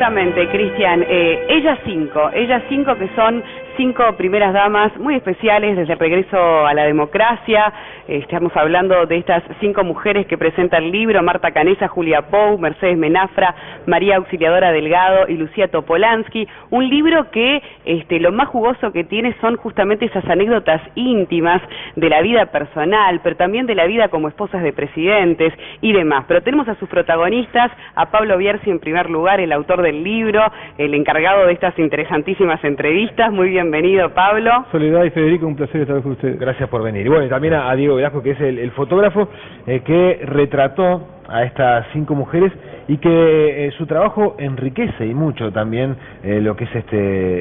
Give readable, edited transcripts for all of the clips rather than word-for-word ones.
Exactamente, Cristian. Ellas cinco que son 5 primeras damas muy especiales desde el regreso a la democracia. Estamos hablando de estas 5 mujeres que presenta el libro: Marta Canessa, Julia Pou, Mercedes Menafra, María Auxiliadora Delgado y Lucía Topolansky. Un libro que lo más jugoso que tiene son justamente esas anécdotas íntimas de la vida personal, pero también de la vida como esposas de presidentes y demás. Pero tenemos a sus protagonistas, a Pablo Bierzi en primer lugar, el autor del libro, el encargado de estas interesantísimas entrevistas. Muy bienvenido, Pablo. Soledad y Federico, un placer estar con ustedes. Gracias por venir. Y bueno, y también a Diego Velasco, que es el fotógrafo que retrató a estas 5 mujeres y que su trabajo enriquece y mucho también lo que es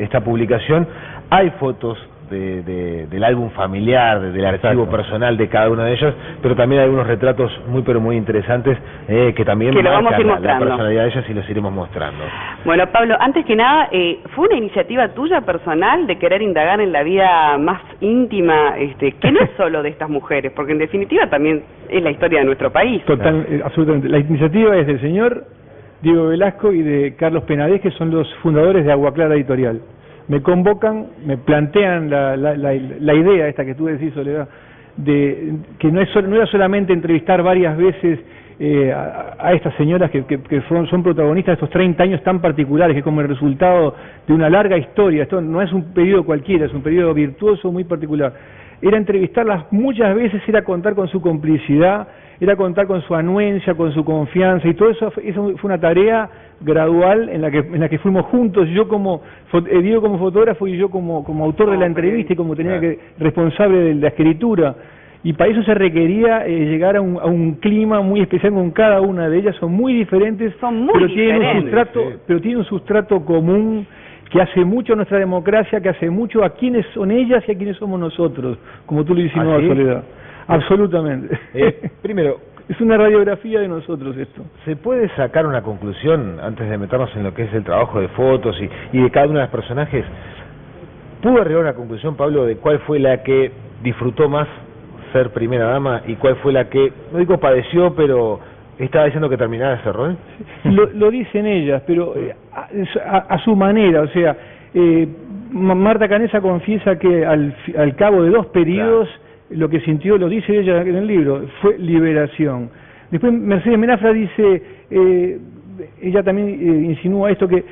esta publicación. Hay fotos del álbum familiar, del archivo personal de cada una de ellas, pero también hay algunos retratos pero muy interesantes que también marcan la personalidad de ellas, y los iremos mostrando. Bueno, Pablo, antes que nada, ¿fue una iniciativa tuya personal de querer indagar en la vida más íntima, que no es solo de estas mujeres, porque en definitiva también es la historia de nuestro país? Total, absolutamente. La iniciativa es del señor Diego Velasco y de Carlos Penades, que son los fundadores de Agua Clara Editorial. Me convocan, me plantean la idea esta que tú decís, Soledad, de que no era solamente entrevistar varias veces a estas señoras que son protagonistas de estos 30 años tan particulares, que como el resultado de una larga historia. Esto no es un periodo cualquiera, es un periodo virtuoso muy particular. Era entrevistarlas muchas veces, era contar con su complicidad, era contar con su anuencia, con su confianza, y todo eso fue una tarea gradual en la que fuimos juntos, yo Diego como fotógrafo y yo como autor de la entrevista y como tenía responsable de la escritura. Y para eso se requería llegar a un clima muy especial con cada una de ellas. Son muy diferentes, pero tienen un sustrato común que hace mucho a nuestra democracia, que hace mucho a quiénes son ellas y a quiénes somos nosotros, como tú lo insinuabas, Soledad. Absolutamente. Primero, es una radiografía de nosotros esto. ¿Se puede sacar una conclusión, antes de meternos en lo que es el trabajo de fotos y de cada uno de los personajes? ¿Pudo arribar a una conclusión, Pablo, de cuál fue la que disfrutó más ser primera dama y cuál fue la que, no digo padeció, pero estaba diciendo que terminara ese rol? Lo dicen ellas, pero a su manera. O sea, Marta Canessa confiesa que al cabo de 2 periodos, lo que sintió, lo dice ella en el libro, fue liberación. Después Mercedes Menafra dice, ella también insinúa esto, que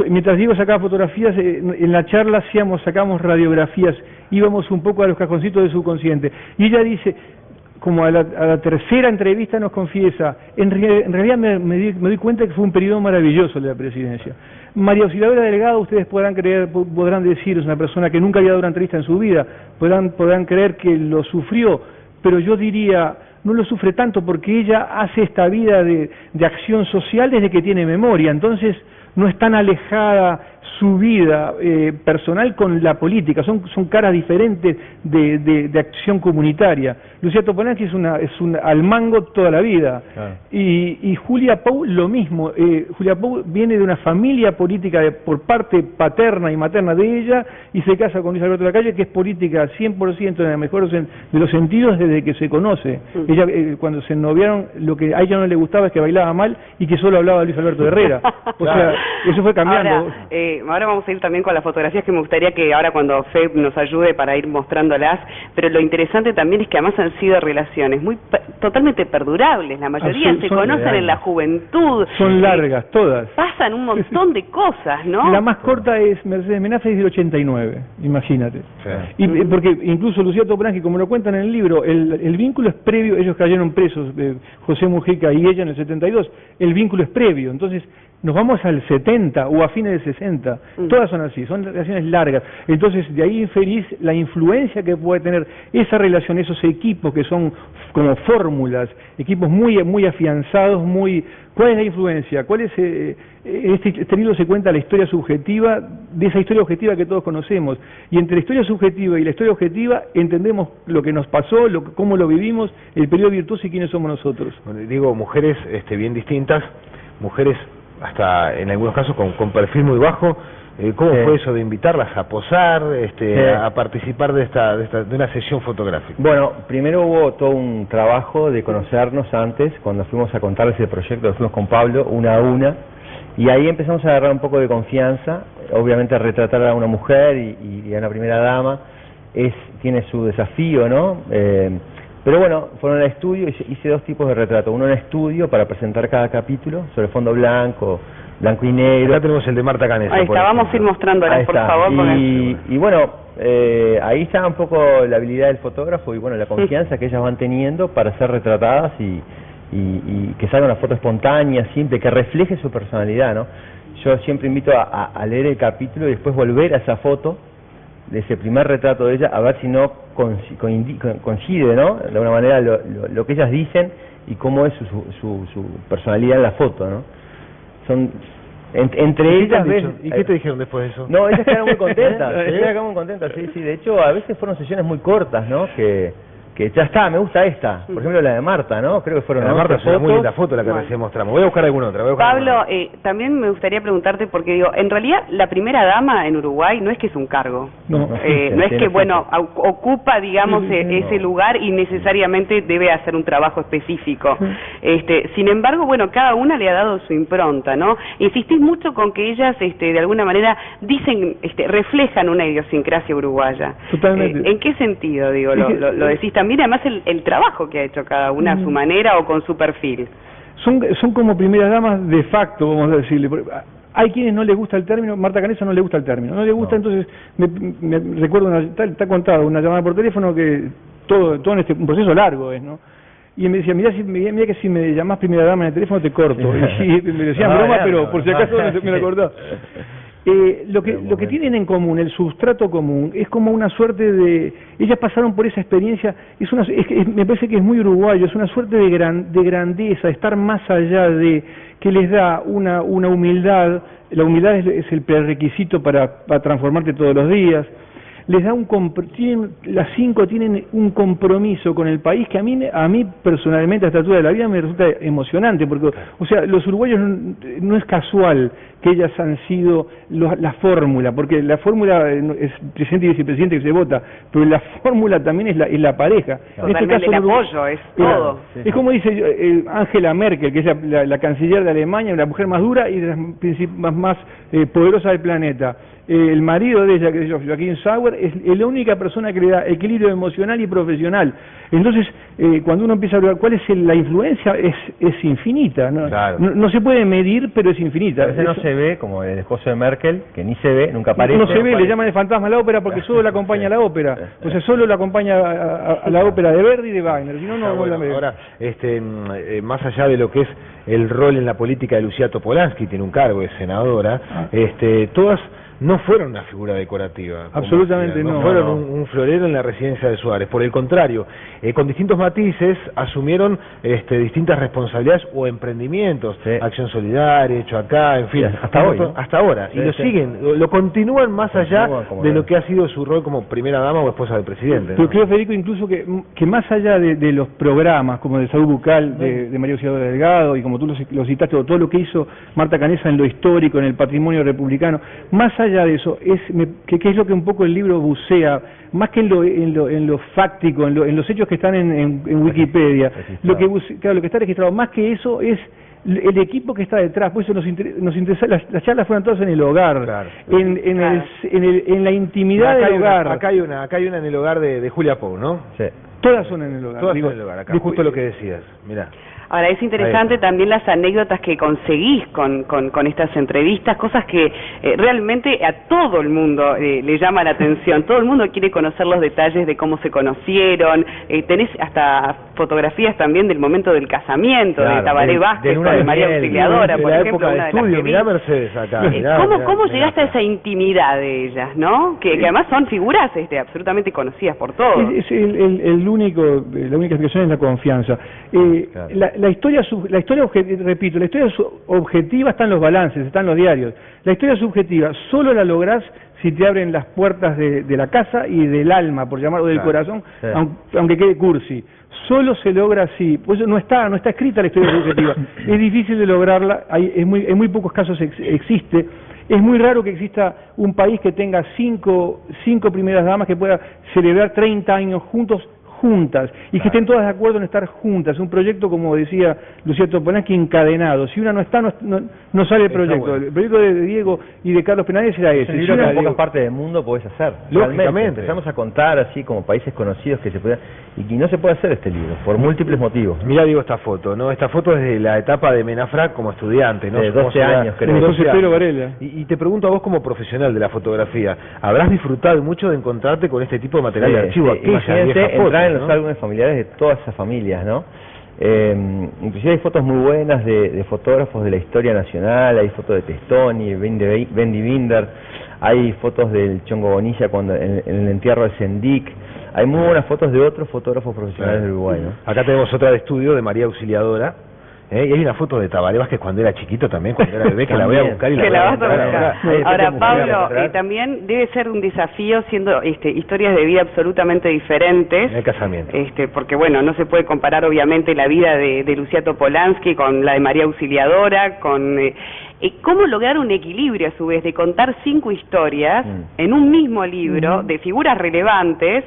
mientras Diego sacaba fotografías, en la charla sacamos radiografías, íbamos un poco a los cajoncitos de su consciente. Y ella dice, como a la tercera entrevista nos confiesa, en realidad me di cuenta que fue un periodo maravilloso de la presidencia. María Auxiliadora Delgado, ustedes podrán decir, es una persona que nunca había dado una entrevista en su vida, podrán creer que lo sufrió, pero yo diría, no lo sufre tanto porque ella hace esta vida de acción social desde que tiene memoria, entonces no es tan alejada su vida personal con la política, son caras diferentes de acción comunitaria. Lucía Topolansky es un al mango toda la vida, y Julia Pou lo mismo. Julia Pou viene de una familia política por parte paterna y materna de ella, y se casa con Luis Alberto Lacalle, que es política 100% en el mejor de los sentidos desde que se conoce. Ella cuando se noviaron, lo que a ella no le gustaba es que bailaba mal y que solo hablaba Luis Alberto Herrera. O sea, eso fue cambiando. Ahora vamos a ir también con las fotografías, que me gustaría que ahora cuando Feb nos ayude para ir mostrándolas, pero lo interesante también es que además han sido relaciones totalmente perdurables. La mayoría se conocen en la juventud. Son largas, todas. Pasan un montón de cosas, ¿no? La más corta es Mercedes Menafra, es del 89, imagínate. Y porque incluso Lucía Topolansky, como lo cuentan en el libro, el vínculo es previo. Ellos cayeron presos, José Mujica y ella en el 72, el vínculo es previo. Entonces nos vamos al 70 o a fines del 60, todas son así, son relaciones largas. Entonces de ahí inferís la influencia que puede tener esa relación, esos equipos que son como fórmulas, equipos muy afianzados, ¿cuál es la influencia? ¿Cuál es este libro se cuenta la historia subjetiva de esa historia objetiva que todos conocemos, y entre la historia subjetiva y la historia objetiva entendemos lo que nos pasó, cómo lo vivimos, el periodo virtuoso y quiénes somos nosotros. Bueno, digo, mujeres bien distintas, mujeres hasta en algunos casos con perfil muy bajo. ¿Cómo fue eso de invitarlas a posar, a participar de una sesión fotográfica? Bueno, primero hubo todo un trabajo de conocernos antes, cuando fuimos a contarles el proyecto, fuimos con Pablo una a una, Y ahí empezamos a agarrar un poco de confianza. Obviamente retratar a una mujer y a una primera dama tiene su desafío, ¿no? Pero bueno, fueron al estudio, hice 2 tipos de retrato. Uno en estudio para presentar cada capítulo sobre fondo blanco y negro. Acá tenemos el de Marta Canessa. Ahí está, vamos a ir mostrándolas, por favor. Y bueno, ahí está un poco la habilidad del fotógrafo y bueno, la confianza que ellas van teniendo para ser retratadas y que salga una foto espontánea, simple, que refleje su personalidad, ¿no? Yo siempre invito a leer el capítulo y después volver a esa foto de ese primer retrato de ella, a ver si no coincide, ¿no? De alguna manera lo que ellas dicen y cómo es su personalidad en la foto, ¿no? Son entre ellas. ¿Y qué te dijeron después de eso? No, ellas quedaron muy contentas. Ellas quedaron muy contentas, sí. De hecho, a veces fueron sesiones muy cortas, ¿no? Que ya está, me gusta esta. Por ejemplo, la de Marta, ¿no? Creo que fueron la de Marta, es una muy linda foto la que bueno, recién mostramos. Voy a buscar alguna otra. Pablo, también me gustaría preguntarte, porque digo, en realidad la primera dama en Uruguay no es que es un cargo. No, no es que, bueno, ocupa, digamos, ese lugar y necesariamente debe hacer un trabajo específico. Sin embargo, bueno, cada una le ha dado su impronta, ¿no? Insistís mucho con que ellas, de alguna manera, reflejan una idiosincrasia uruguaya. Totalmente. ¿En qué sentido, digo, lo decís también? Además, el trabajo que ha hecho cada una a su manera o con su perfil. Son como primeras damas de facto, vamos a decirle. Hay quienes no les gusta el término, Marta Canessa no le gusta el término, no le gusta, entonces me recuerdo, está contado, una llamada por teléfono que todo en un proceso largo es, ¿no? Y me decía, mira que si me llamás primera dama en el teléfono te corto. Y me decían broma, pero por si acaso me lo cortó. Lo que tienen en común, el substrato común, es como una suerte de... Ellas pasaron por esa experiencia, me parece que es muy uruguayo, es una suerte de grandeza, estar más allá de... que les da una humildad. La humildad es el prerequisito para transformarte todos los días. Les da las 5 tienen un compromiso con el país que a mí personalmente a esta altura de la vida me resulta emocionante, porque, o sea, los uruguayos no es casual que ellas han sido la fórmula, porque la fórmula es presidente y vicepresidente que se vota, pero la fórmula también es la pareja. En este caso, el apoyo es todo. Es como dice Angela Merkel, que es la canciller de Alemania, la mujer más dura y de las más poderosas del planeta. El marido de ella, que es Joachim Sauer, es la única persona que le da equilibrio emocional y profesional. Entonces, cuando uno empieza a hablar cuál es la influencia, es infinita, ¿no? Claro. No se puede medir, pero es infinita. A veces no se ve, como el esposo de Merkel, que ni se ve, nunca aparece. No se ve, le llaman el fantasma a la ópera porque solo la acompaña a la ópera. O sea, solo la acompaña a la ópera de Verdi y de Wagner, si no, no la ve. Ahora, más allá de lo que es el rol en la política de Lucía Topolansky, tiene un cargo de senadora, todas no fueron una figura decorativa. Absolutamente no. Fueron un florero en la residencia de Suárez. Por el contrario, con distintos matices asumieron distintas responsabilidades o emprendimientos. Sí. Acción Solidaria, Hecho Acá, en fin. Sí, hasta hoy, ¿no? Hasta ahora. Sí, y lo siguen, lo continúan más allá de lo que ha sido su rol como primera dama o esposa del presidente. Pero creo, Federico, incluso que más allá de los programas, como de salud bucal de María Auxiliadora Delgado, y como tú lo citaste, o todo lo que hizo Marta Canessa en lo histórico, en el patrimonio republicano, más allá de eso, que es lo que un poco el libro bucea, más que en lo fáctico, en los hechos que están en Wikipedia, lo que está registrado, más que eso es el equipo que está detrás. Por eso nos interesa, las charlas fueron todas en el hogar, claro, en la intimidad del hogar. Acá hay una en el hogar de Julia Pou, ¿no? Sí. Todas son en el hogar. Todas son en el hogar, acá, justo lo que decías, mirá. Ahora, es interesante también las anécdotas que conseguís con estas entrevistas, cosas que realmente a todo el mundo le llama la atención. Todo el mundo quiere conocer los detalles de cómo se conocieron. Tenés hasta fotografías también del momento del casamiento, claro, de Tabaré Vázquez, de María Auxiliadora, por ejemplo. Época de estudio, mirá Mercedes acá. ¿Cómo llegaste a esa intimidad de ellas, no? Que además son figuras absolutamente conocidas por todos. Es la única explicación es la confianza. Claro. La historia repito, la historia objetiva está en los balances, está en los diarios. La historia subjetiva solo la lográs si te abren las puertas de la casa y del alma, por llamarlo, del corazón, sí, aunque quede cursi. Solo se logra así. Pues no está escrita la historia subjetiva. Es difícil de lograrla, en muy pocos casos existe. Es muy raro que exista un país que tenga cinco primeras damas que pueda celebrar 30 años juntas y que estén todas de acuerdo en estar juntas. Un proyecto, como decía Lucía Topolansky, encadenado. Si una no está, no sale el proyecto. El proyecto de Diego y de Carlos Penades era ese. Es un libro que en pocas partes del mundo podés hacer. Lógicamente. Empezamos a contar así como países conocidos que se pueden... Y no se puede hacer este libro, por múltiples motivos. Mirá, digo, esta foto, ¿no? Esta foto es de la etapa de Menafra como estudiante, ¿no? De 12 años, creo. Entonces Pedro Varela. Y te pregunto a vos como profesional de la fotografía, ¿habrás disfrutado mucho de encontrarte con este tipo de material de archivo? Imagínate entrar en los álbumes familiares de todas esas familias, ¿no? Inclusive hay fotos muy buenas de fotógrafos de la historia nacional, hay fotos de Testoni, Bendy Binder, hay fotos del Chongo Bonilla cuando en el entierro de Sendik. Hay muy buenas fotos de otros fotógrafos profesionales de Uruguay, ¿no? Acá tenemos otra de estudio de María Auxiliadora. Y hay una foto de Tabaré Vázquez cuando era chiquito también, cuando era bebé, que la voy a buscar y la voy a buscar. Ahora, Pablo, también debe ser un desafío siendo historias de vida absolutamente diferentes. En el casamiento. Porque, bueno, no se puede comparar obviamente la vida de Lucía Topolansky con la de María Auxiliadora, con... ¿Cómo lograr un equilibrio, a su vez, de contar 5 historias en un mismo libro de figuras relevantes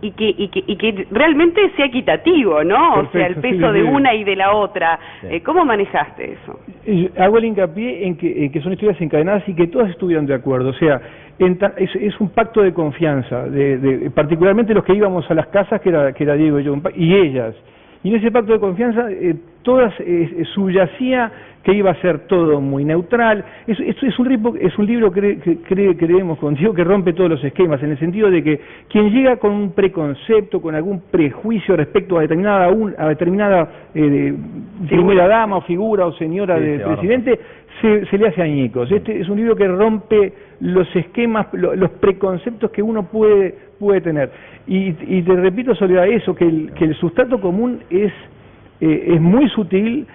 y que realmente sea equitativo, ¿no? Perfecto, o sea, el peso de una y de la otra. ¿Cómo manejaste eso? Hago el hincapié en que son historias encadenadas y que todas estuvieron de acuerdo. O sea, es un pacto de confianza, particularmente los que íbamos a las casas, que era Diego y yo, y ellas. Y en ese pacto de confianza, todas subyacía que iba a ser todo muy neutral. Es un libro que creemos contigo que rompe todos los esquemas, en el sentido de que quien llega con un preconcepto, con algún prejuicio respecto a determinada primera dama o figura o señora del presidente, se le hace añicos. Este es un libro que rompe los esquemas, los preconceptos que uno puede tener. Y te repito, Soledad, eso, que el sustrato común es muy sutil.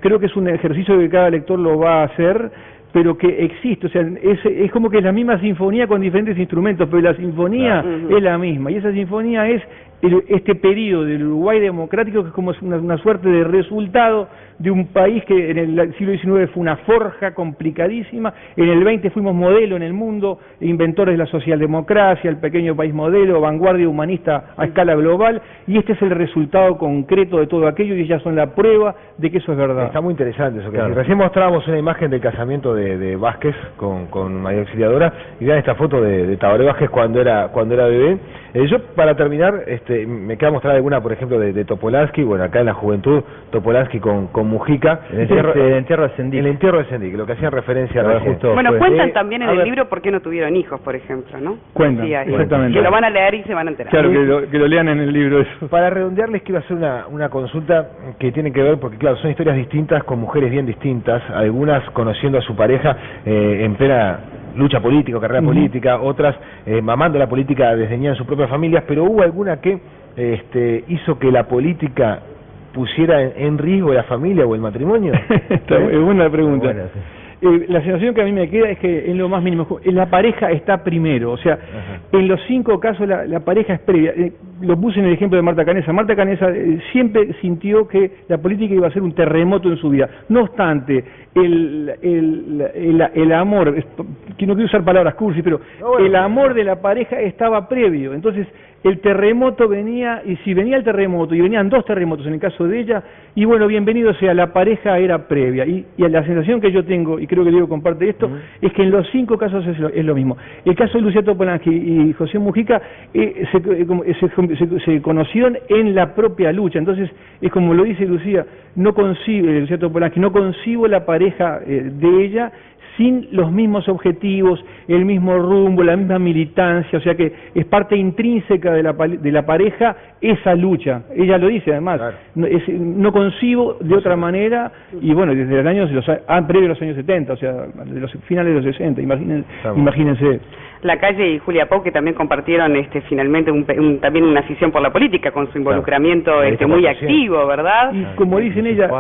Creo que es un ejercicio que cada lector lo va a hacer, pero que existe. O sea, es como que es la misma sinfonía con diferentes instrumentos, pero la sinfonía es la misma, y esa sinfonía es este periodo del Uruguay democrático, que es como una suerte de resultado de un país que en el siglo XIX fue una forja complicadísima, en el XX fuimos modelo en el mundo, inventores de la socialdemocracia, el pequeño país modelo, vanguardia humanista a escala global, y este es el resultado concreto de todo aquello, y ellas son la prueba de que eso es verdad. Está muy interesante eso. Claro. Recién mostrábamos una imagen del casamiento de Vázquez con María Auxiliadora, y vean esta foto de Tabaré Vázquez cuando era bebé. Yo, para terminar, me queda mostrar alguna, por ejemplo, de Topolansky, bueno, acá en la juventud, Topolansky con Mujica. El entierro de Sendik. El entierro de Sendik, lo que hacían referencia a Bueno, cuentan también en el libro por qué no tuvieron hijos, por ejemplo, ¿no? Cuentan, exactamente. Que lo van a leer y se van a enterar. Claro, que lo lean en el libro eso. Para redondearles, quiero hacer una consulta que tiene que ver, porque claro, son historias distintas, con mujeres bien distintas, algunas conociendo a su pareja en plena lucha política, carrera política, otras mamando la política desde niña en sus propias familias, pero hubo alguna que hizo que la política pusiera en riesgo la familia o el matrimonio. Es buena pregunta. Buena, sí. La sensación que a mí me queda es que en lo más mínimo, la pareja está primero, o sea, en los 5 casos la pareja es previa. Lo puse en el ejemplo de Marta Canessa. Marta Canessa siempre sintió que la política iba a ser un terremoto en su vida. No obstante, el amor, que no quiero usar palabras cursi, pero el amor de la pareja estaba previo. Entonces, el terremoto venía, y si venía el terremoto, y venían 2 terremotos en el caso de ella, y bueno, bienvenido sea, la pareja era previa. Y la sensación que yo tengo, y creo que Diego comparte esto, es que en los 5 casos es lo mismo. El caso de Lucía Topolansky y José Mujica se conocieron en la propia lucha. Entonces, es como lo dice Lucía Lucía Topolansky, no concibo la pareja de ella sin los mismos objetivos, el mismo rumbo, la misma militancia, o sea que es parte intrínseca de la pareja esa lucha. Ella lo dice además, claro. No concibo de otra manera, y bueno, desde los años, previo a los años 70, o sea, de los finales de los 60, imagínense. Lacalle y Julia Pau, que también compartieron finalmente también una afición por la política, con su involucramiento muy activo, ¿verdad? Y como dicen ella,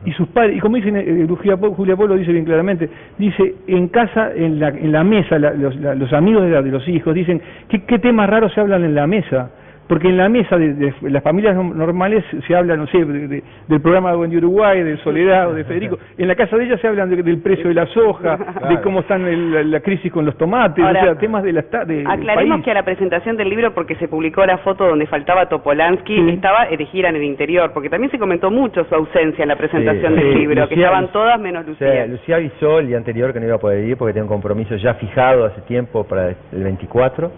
y sus padres, y como dicen Julia Pau lo dice bien claramente, dice, en casa, en la mesa, los amigos de los hijos dicen, ¿qué temas raros se hablan en la mesa? porque en la mesa de las familias normales se habla, no sé, del programa de Buen Día Uruguay, de Soledad o de Federico. En la casa de ella se hablan del precio de la soja, de cómo están la crisis con los tomates, ahora, o sea, temas del aclaremos país. que a la presentación del libro, porque se publicó la foto donde faltaba Topolansky, estaba Elegir en el interior, porque también se comentó mucho su ausencia en la presentación del libro, Lucía, que estaban todas menos Lucía. Lucía avisó el día anterior que no iba a poder ir porque tenía un compromiso ya fijado hace tiempo para el 24,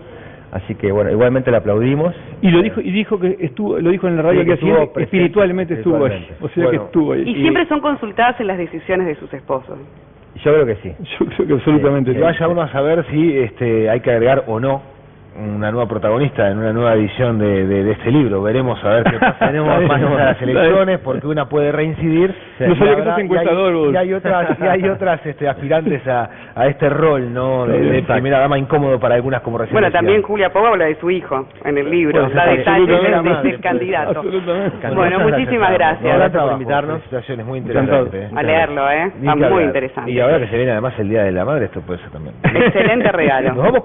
así que bueno, igualmente la aplaudimos. Y dijo que estuvo, lo dijo en la radio que hacía, espiritualmente estuvo ahí, o sea que estuvo ahí. Y siempre son consultadas en las decisiones de sus esposos. Yo creo que sí. Yo creo que absolutamente sí. Vaya uno a saber si hay que agregar o no una nueva protagonista en una nueva edición de este libro. Veremos a ver qué pasa. Tenemos más a las elecciones porque una puede reincidir. No sabía que sos encuestador. Y hay otras aspirantes a este rol, ¿no? De primera dama, incómodo para algunas, como recién Bueno, decía. también Julia Pau habla de su hijo en el libro, da detalles del candidato. Bueno, muchísimas gracias. Gracias por invitarnos. Situaciones muy interesantes. A leerlo, está muy interesante. Y ahora que se viene además el Día de la Madre, esto puede ser también. Excelente regalo. Nos vamos con